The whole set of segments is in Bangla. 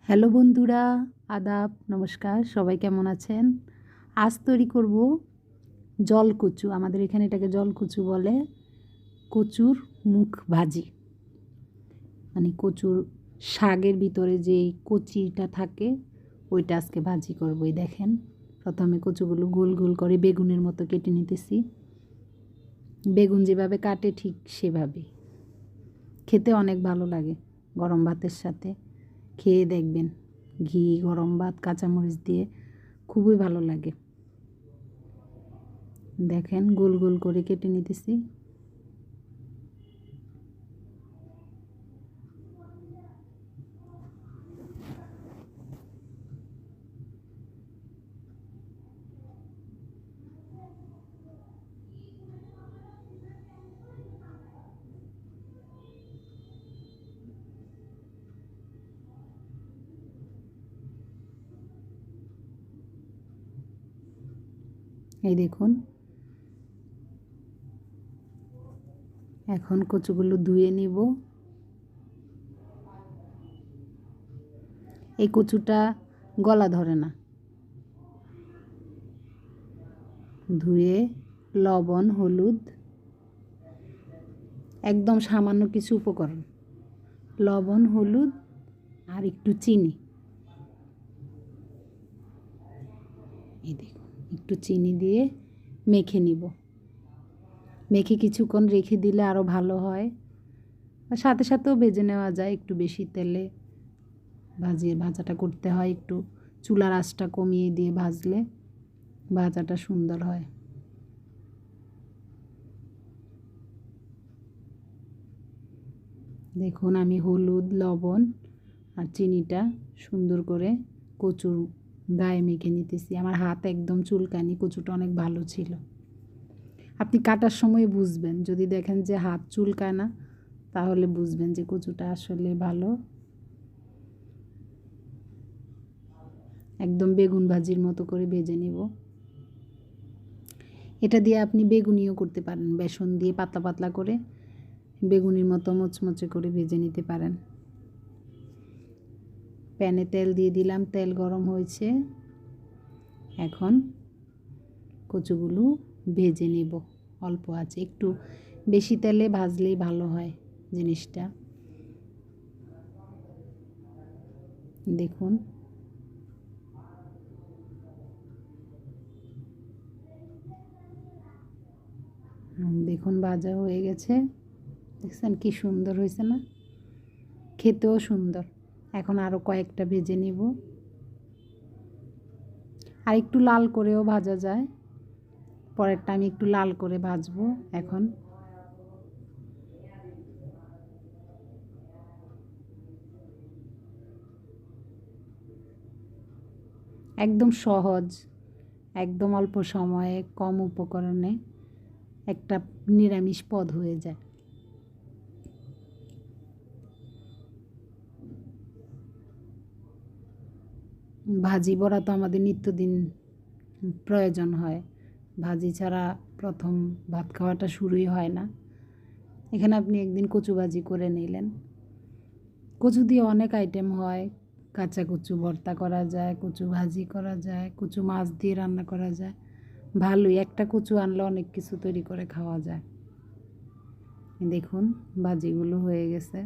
হ্যালো বন্ধুরা, আদাব, নমস্কার। সবাই কেমন আছেন? আজ তৈরি করব জলকচু। আমাদের এখানে এটাকে জলকচু বলে। কচুর মুখ ভাজি, মানে কচুর শাকের ভিতরে যেই কচিটা থাকে ওইটা আজকে ভাজি করব। এই দেখেন, প্রথমে কচুগুলো গোল গোল করে বেগুনের মতো কেটে নিতেছি। বেগুন যেভাবে কাটে ঠিক সেভাবে। খেতে অনেক ভালো লাগে গরম ভাতের সাথে। খেয়ে দেখবেন, ঘি, গরম ভাত, কাঁচামরিচ দিয়ে খুবই ভালো লাগে। দেখেন, গোল গোল করে কেটে নিতেছি। এই দেখুন, এখন কচুগুলো ধুয়ে নিব। এই কচুটা গলা ধরে না। ধুয়ে লবণ, হলুদ, একদম সামান্য কিছু উপকরণ, লবণ, হলুদ আর একটু চিনি। এই দেখুন, একটু চিনি দিয়ে মেখে নিব। মেখে কিছুক্ষণ রেখে দিলে আরও ভালো হয়। আর সাথে সাথেও ভেজে নেওয়া যায়, একটু বেশি তেলে ভাজাটা করতে হয়। একটু চুলার আঁচটা কমিয়ে দিয়ে ভাজলে ভাজাটা সুন্দর হয়। দেখুন, আমি হলুদ, লবণ আর চিনিটা সুন্দর করে কচুর গায়ে মেখে নিতেছি। আমার হাত একদম চুলকানি, কচুটা অনেক ভালো ছিল। আপনি কাটার সময় বুঝবেন, যদি দেখেন যে হাত চুলকায় না তাহলে বুঝবেন যে কচুটা আসলে ভালো। একদম বেগুন ভাজির মতো করে ভেজে নিব। এটা দিয়ে আপনি বেগুনিও করতে পারেন, বেসন দিয়ে পাতলা পাতলা করে বেগুনির মতো মুচমুচে করে ভেজে নিতে পারেন। প্যানে তেল দিয়ে দিলাম, তেল গরম হয়েছে। এখন কচুগুলো ভেজে নেব অল্প আছে। একটু বেশি তেলে ভাজলেই ভালো হয় জিনিসটা। দেখুন, দেখুন ভাজা হয়ে গেছে। দেখছেন কি সুন্দর হয়েছে না? খেতেও সুন্দর। এখন আরও কয়েকটা ভেজে নিব। আর একটু লাল করেও ভাজা যায়। পরেরটা আমি একটু লাল করে ভাজবো এখন। একদম সহজ, একদম অল্প সময়ে কম উপকরণে একটা নিরামিষ পদ হয়ে যায়। ভাজি বড়া তো আমাদের নিত্যদিন প্রয়োজন হয়। ভাজি ছাড়া প্রথম ভাত খাওয়াটা শুরুই হয় না। এখানে আপনি একদিন কচু ভাজি করে নিলেন। কচু দিয়ে অনেক আইটেম হয়। কাঁচা কচু ভর্তা করা যায়, কচু ভাজি করা যায়, কচু মাছ দিয়ে রান্না করা যায়। ভালোই, একটা কচু আনলে অনেক কিছু তৈরি করে খাওয়া যায়। দেখুন, ভাজিগুলো হয়ে গেছে।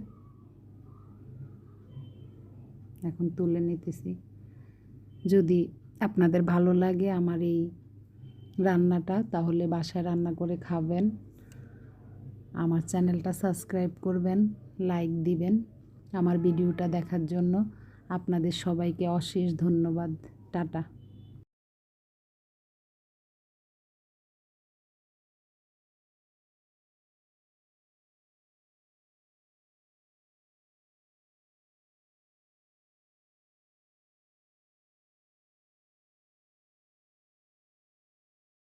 এখন তুলে নিতেছি। যদি আপনাদের ভালো লাগে আমার এই রান্নাটা, তাহলে বাসায় রান্না করে খাবেন। আমার চ্যানেলটা সাবস্ক্রাইব করবেন, লাইক দিবেন। আমার ভিডিওটা দেখার জন্য আপনাদের সবাইকে অশেষ ধন্যবাদ। টাটা।